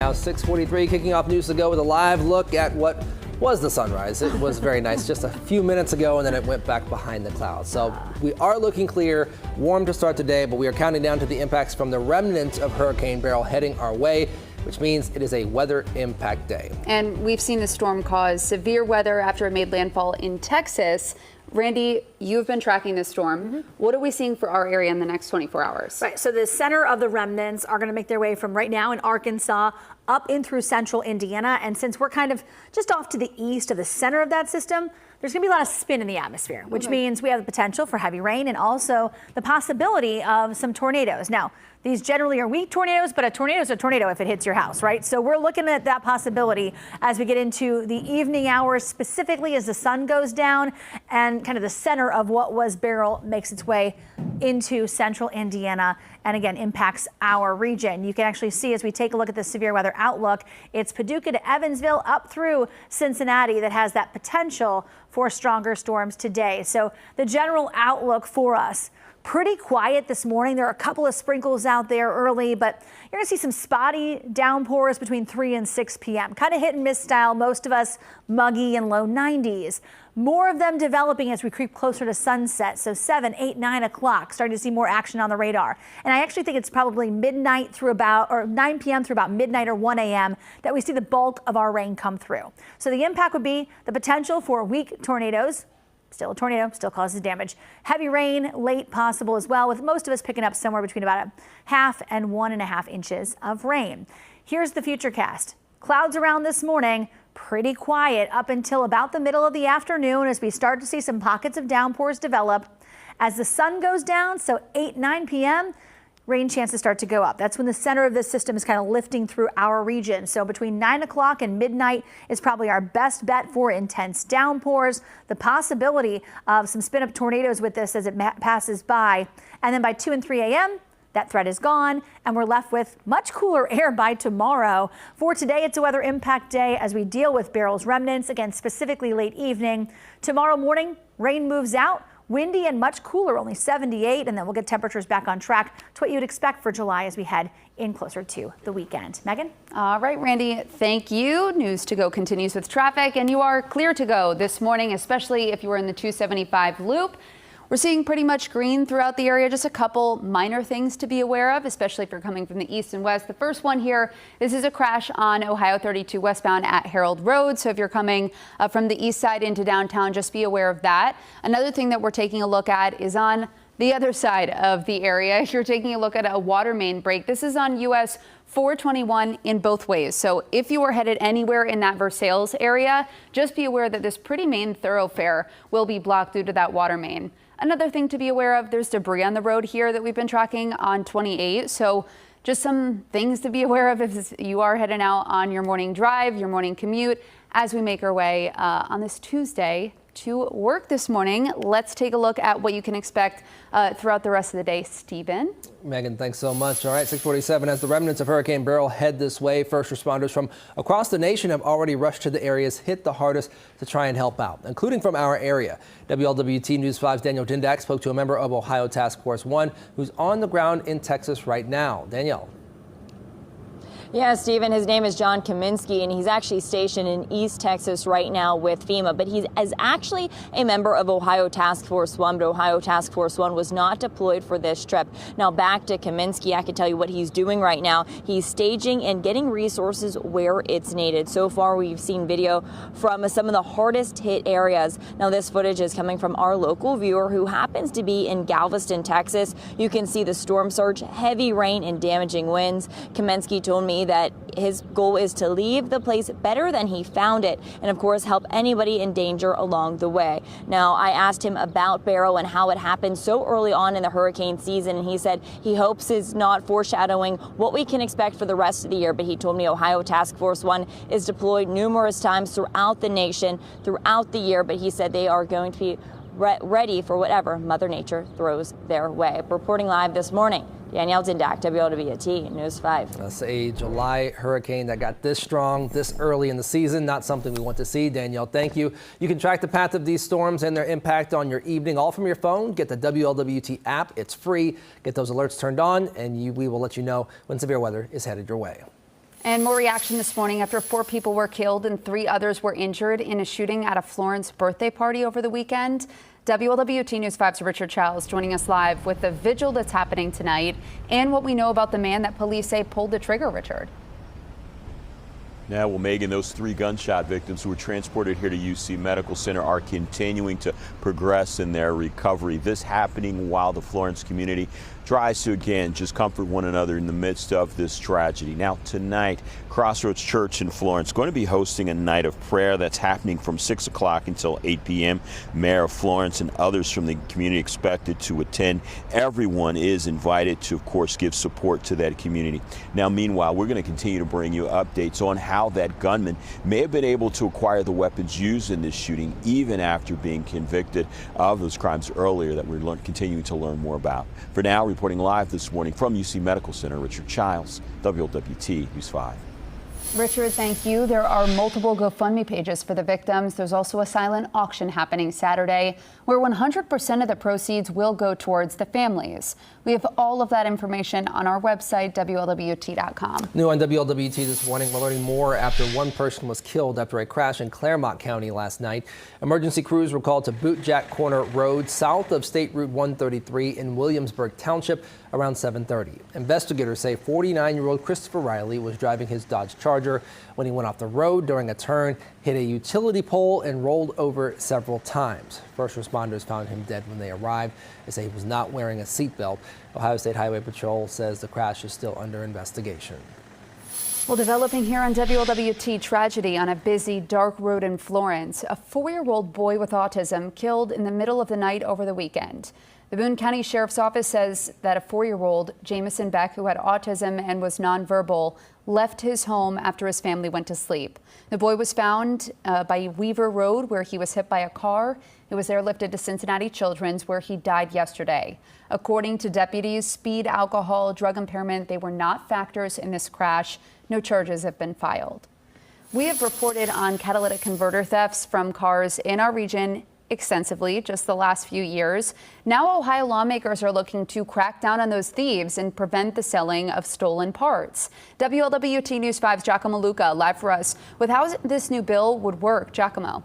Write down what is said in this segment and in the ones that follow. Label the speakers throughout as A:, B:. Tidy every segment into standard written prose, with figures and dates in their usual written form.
A: now 6:43, kicking off News to Go with a live look at what was the sunrise. It was very nice just a few minutes ago, and then it went back behind the clouds. So we are looking clear, warm to start today, but we are counting down to the impacts from the remnant of Hurricane Beryl heading our way, which means it is a weather impact day.
B: And we've seen the storm cause severe weather after it made landfall in Texas. Randy, you've been tracking this storm. What are we seeing for our area in the next 24 hours?
C: Right, so the center of the remnants are going to make their way from right now in Arkansas up in through central Indiana. And since we're kind of just off to the east of the center of that system, there's going to be a lot of spin in the atmosphere, which means we have the potential for heavy rain and also the possibility of some tornadoes. Now, these generally are weak tornadoes, but a tornado is a tornado if it hits your house, right? So we're looking at that possibility as we get into the evening hours, specifically as the sun goes down and kind of the center of what was Beryl makes its way into central Indiana and again impacts our region. You can actually see as we take a look at the severe weather outlook, it's Paducah to Evansville up through Cincinnati that has that potential for stronger storms today. So the general outlook for us, pretty quiet this morning. There are a couple of sprinkles out there early, but you're going to see some spotty downpours between 3 and 6 p.m. Kind of hit and miss style. Most of us muggy and low 90s. More of them developing as we creep closer to sunset. So 7, 8, 9 o'clock, starting to see more action on the radar. And I actually think it's probably midnight through about, or 9 p.m. through about midnight or 1 a.m. that we see the bulk of our rain come through. So the impact would be the potential for weak tornadoes. Still a tornado, still causes damage. Heavy rain, late possible as well, with most of us picking up somewhere between about 0.5 and 1.5 inches of rain. Here's the futurecast. Clouds around this morning, pretty quiet up until about the middle of the afternoon as we start to see some pockets of downpours develop. As the sun goes down, so 8, 9 p.m., rain chances start to go up. That's when the center of this system is kind of lifting through our region. So between 9 o'clock and midnight is probably our best bet for intense downpours. The possibility of some spin-up tornadoes with this as it passes by. And then by 2 and 3 a.m., that threat is gone, and we're left with much cooler air by tomorrow. For today, it's a weather impact day as we deal with Beryl's remnants, again, specifically late evening. Tomorrow morning, rain moves out. Windy and much cooler, only 78, and then we'll get temperatures back on track to what you'd expect for July as we head in closer to the weekend. Megan?
B: All right, Randy, thank you. News to Go continues with traffic, and you are clear to go this morning, especially if you were in the 275 loop. We're seeing pretty much green throughout the area, just a couple minor things to be aware of, especially if you're coming from the east and west. The first one here, this is a crash on Ohio 32 westbound at Harold Road. So if you're coming from the east side into downtown, just be aware of that. Another thing that we're taking a look at is on the other side of the area. You're taking a look at a water main break. This is on US 421 in both ways. So if you are headed anywhere in that Versailles area, just be aware that this pretty main thoroughfare will be blocked due to that water main. Another thing to be aware of, there's debris on the road here that we've been tracking on 28. So just some things to be aware of if you are heading out on your morning drive, your morning commute, as we make our way on this Tuesday to work this morning. Let's take a look at what you can expect throughout the rest of the day. Stephen?
A: Megan, thanks so much. All right, 6:47. As the remnants of Hurricane Beryl head this way, first responders from across the nation have already rushed to the areas hit the hardest to try and help out, including from our area. WLWT News 5's Danielle Dindak spoke to a member of Ohio Task Force 1 who's on the ground in Texas right now. Danielle.
D: Yeah, Stephen, his name is John Kaminsky, and he's actually stationed in East Texas right now with FEMA, but he is actually a member of Ohio Task Force 1, but Ohio Task Force 1 was not deployed for this trip. Now, back to Kaminsky, I can tell you what he's doing right now. He's staging and getting resources where it's needed. So far, we've seen video from some of the hardest hit areas. Now, this footage is coming from our local viewer who happens to be in Galveston, Texas. You can see the storm surge, heavy rain, and damaging winds. Kaminsky told me that his goal is to leave the place better than he found it, and of course help anybody in danger along the way. Now, I asked him about Beryl and how it happened so early on in the hurricane season, and he said he hopes it's not foreshadowing what we can expect for the rest of the year, but he told me Ohio Task Force 1 is deployed numerous times throughout the nation, throughout the year, but he said they are going to be ready for whatever Mother Nature throws their way. Reporting live this morning, Danielle Dindak, WLWT News 5.
A: That's a July hurricane that got this strong this early in the season. Not something we want to see. Danielle, thank you. You can track the path of these storms and their impact on your evening, all from your phone. Get the WLWT app. It's free. Get those alerts turned on, and we will let you know when severe weather is headed your way.
B: And more reaction this morning after 4 people were killed and 3 others were injured in a shooting at a Florence birthday party over the weekend. WLWT News 5's Richard Childs joining us live with the vigil that's happening tonight and what we know about the man that police say pulled the trigger, Richard.
E: Now, well, Megan, those 3 gunshot victims who were transported here to UC Medical Center are continuing to progress in their recovery. This happening while the Florence community tries to, again, just comfort one another in the midst of this tragedy. Now, tonight, Crossroads Church in Florence going to be hosting a night of prayer that's happening from 6 o'clock until 8 p.m. Mayor of Florence and others from the community expected to attend. Everyone is invited to, of course, give support to that community. Now, meanwhile, we're going to continue to bring you updates on how that gunman may have been able to acquire the weapons used in this shooting, even after being convicted of those crimes earlier that we're continuing to learn more about. For now, reporting live this morning from UC Medical Center, Richard Childs, WLWT News 5.
B: Richard, thank you. There are multiple GoFundMe pages for the victims. There's also a silent auction happening Saturday where 100% of the proceeds will go towards the families. We have all of that information on our website, WLWT.com.
A: New on WLWT this morning, we're learning more after 1 person was killed after a crash in Claremont County last night. Emergency crews were called to Bootjack Corner Road south of State Route 133 in Williamsburg Township around 7:30. Investigators say 49-year-old Christopher Riley was driving his Dodge Charger when he went off the road during a turn, hit a utility pole, and rolled over several times. First responders found him dead when they arrived. They say he was not wearing a seatbelt. Ohio State Highway Patrol says the crash is still under investigation.
B: Well, developing here on WLWT, tragedy on a busy, dark road in Florence. A 4-year-old boy with autism killed in the middle of the night over the weekend. The Boone County Sheriff's Office says that a 4-year-old, Jamison Beck, who had autism and was nonverbal, left his home after his family went to sleep. The boy was found by Weaver Road, where he was hit by a car. He was airlifted to Cincinnati Children's, where he died yesterday. According to deputies, speed, alcohol, drug impairment, they were not factors in this crash. No charges have been filed. We have reported on catalytic converter thefts from cars in our region extensively just the last few years. Now Ohio lawmakers are looking to crack down on those thieves and prevent the selling of stolen parts. WLWT News 5's Giacomo Luca live for us with how this new bill would work. Giacomo.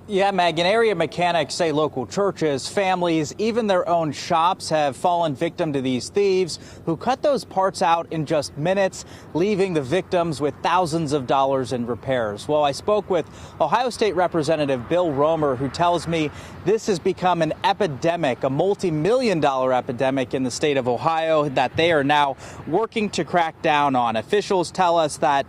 F: Yeah, Megan, area mechanics say local churches, families, even their own shops have fallen victim to these thieves who cut those parts out in just minutes, leaving the victims with thousands of dollars in repairs. Well, I spoke with Ohio State Representative Bill Romer, who tells me this has become an epidemic, a multi-million-dollar epidemic in the state of Ohio that they are now working to crack down on. Officials tell us that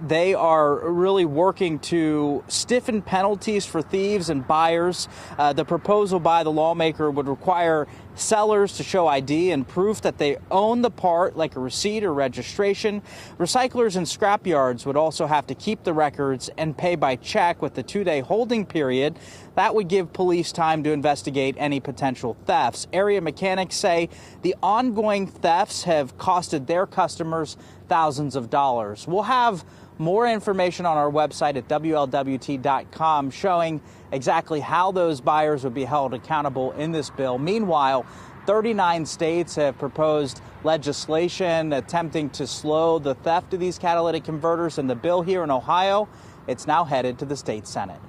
F: they are really working to stiffen penalties for thieves and buyers. The proposal by the lawmaker would require sellers to show ID and proof that they own the part, like a receipt or registration. Recyclers and scrapyards would also have to keep the records and pay by check with the 2-day holding period. That would give police time to investigate any potential thefts. Area mechanics say the ongoing thefts have costed their customers thousands of dollars. We'll have more information on our website at WLWT.com showing exactly how those buyers would be held accountable in this bill. Meanwhile, 39 states have proposed legislation attempting to slow the theft of these catalytic converters, and the bill here in Ohio, it's now headed to the state Senate.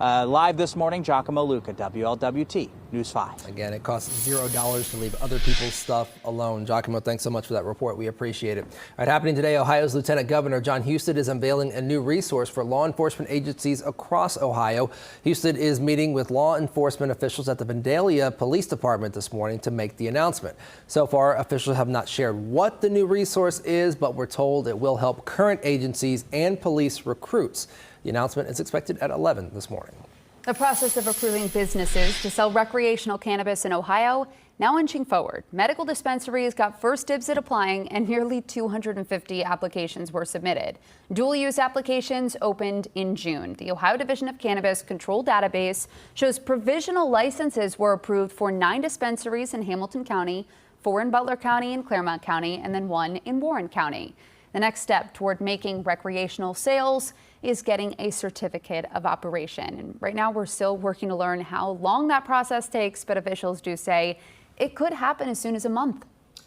F: Live this morning, Giacomo Luca, WLWT News 5.
A: Again, it costs $0 to leave other people's stuff alone. Giacomo, thanks so much for that report. We appreciate it. All right, happening today, Ohio's Lieutenant Governor Jon Husted is unveiling a new resource for law enforcement agencies across Ohio. Husted is meeting with law enforcement officials at the Vandalia Police Department this morning to make the announcement. So far, officials have not shared what the new resource is, but we're told it will help current agencies and police recruits. The announcement is expected at 11 this morning.
B: The process of approving businesses to sell recreational cannabis in Ohio now inching forward. Medical dispensaries got first dibs at applying, and nearly 250 applications were submitted. Dual-use applications opened in June. The Ohio Division of Cannabis Control Database shows provisional licenses were approved for 9 dispensaries in Hamilton County, 4 in Butler County and Claremont County, and then 1 in Warren County. The next step toward making recreational sales is getting a certificate of operation. And right now we're still working to learn how long that process takes, but officials do say it could happen as soon as a month.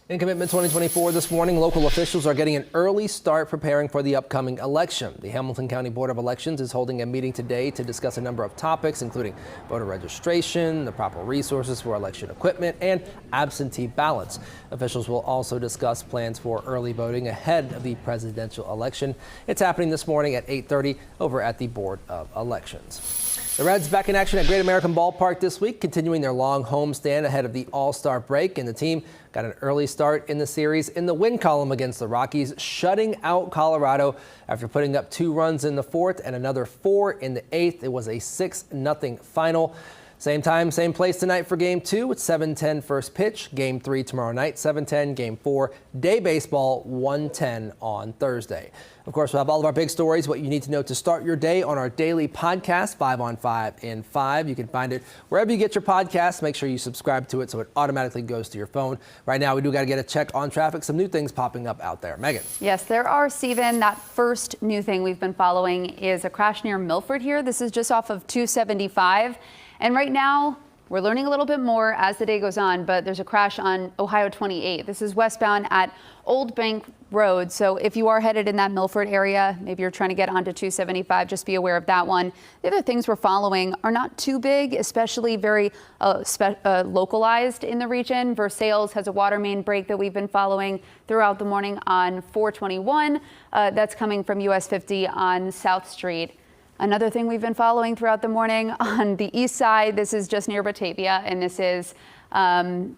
A: In Commitment 2024 this morning, local officials are getting an early start preparing for the upcoming election. The Hamilton County Board of Elections is holding a meeting today to discuss a number of topics, including voter registration, the proper resources for election equipment, and absentee ballots. Officials will also discuss plans for early voting ahead of the presidential election. It's happening this morning at 8:30 over at the Board of Elections. The Reds back in action at Great American Ballpark this week, continuing their long homestand ahead of the All-Star break, and the team got an early start in the series in the win column against the Rockies, shutting out Colorado after putting up 2 runs in the 4th and another 4 in the 8th. It was a 6-0 final. Same time, same place tonight for Game 2 at 7:10 first pitch. Game 3 tomorrow night, 7:10. Game 4, day baseball, 1:10 on Thursday. Of course, we'll have all of our big stories, what you need to know to start your day on our daily podcast, 5 on 5 in 5. You can find it wherever you get your podcasts. Make sure you subscribe to it so it automatically goes to your phone. Right now, we do got to get a check on traffic. Some new things popping up out there. Megan.
B: Yes, there are, Stephen. That first new thing we've been following is a crash near Milford here. This is just off of 275. And right now, we're learning a little bit more as the day goes on, but there's a crash on Ohio 28. This is westbound at Old Bank Road. So if you are headed in that Milford area, maybe you're trying to get onto 275, just be aware of that one. The other things we're following are not too big, especially very localized in the region. Versailles has a water main break that we've been following throughout the morning on 421. That's coming from US 50 on South Street. Another thing we've been following throughout the morning on the east side, this is just near Batavia, and this is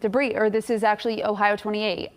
B: debris, or this is actually Ohio 28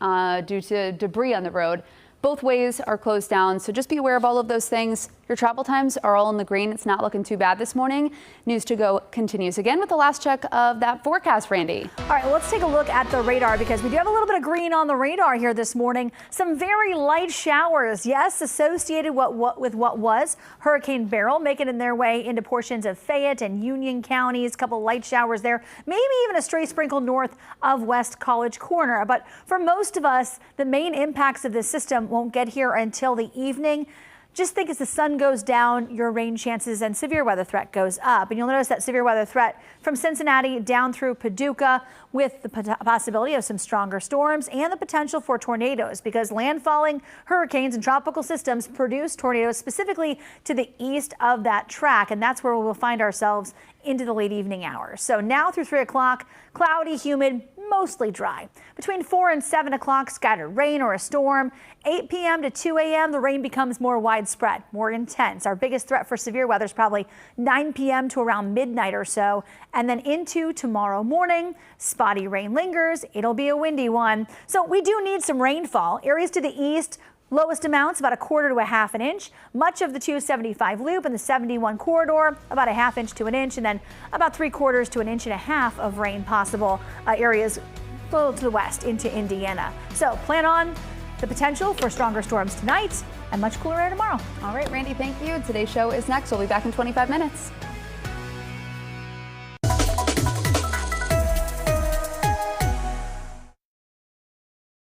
B: due to debris on the road. Both ways are closed down, so just be aware of all of those things. Your travel times are all in the green. It's not looking too bad this morning. News to Go continues again with the last check of that forecast, Randy.
C: All right, well, let's take a look at the radar because we do have a little bit of green on the radar here this morning. Some very light showers, yes, associated with what was Hurricane Beryl, making their way into portions of Fayette and Union counties. A couple light showers there, maybe even a stray sprinkle north of West College Corner. But for most of us, the main impacts of this system won't get here until the evening. Just think as the sun goes down, your rain chances and severe weather threat goes up. And you'll notice that severe weather threat from Cincinnati down through Paducah with the possibility of some stronger storms and the potential for tornadoes because landfalling hurricanes and tropical systems produce tornadoes specifically to the east of that track. And that's where we will find ourselves into the late evening hours. So now through 3 o'clock, cloudy, humid, mostly dry. Between 4 and 7 o'clock, scattered rain or a storm. 8 p.m. to 2 a.m., the rain becomes more widespread, more intense. Our biggest threat for severe weather is probably 9 p.m. to around midnight or so. And then into tomorrow morning, spotty rain lingers. It'll be a windy one. So we do need some rainfall. Areas to the east, lowest amounts about 1/4 to 1/2 inch. Much of the 275 loop and the 71 corridor, about 1/2 inch to 1 inch, and then about 3/4 to 1.5 inches of rain possible. Areas a little to the west into Indiana. So plan on the potential for stronger storms tonight and much cooler air tomorrow.
B: All right, Randy, thank you. Today's show is next. We'll be back in 25 minutes.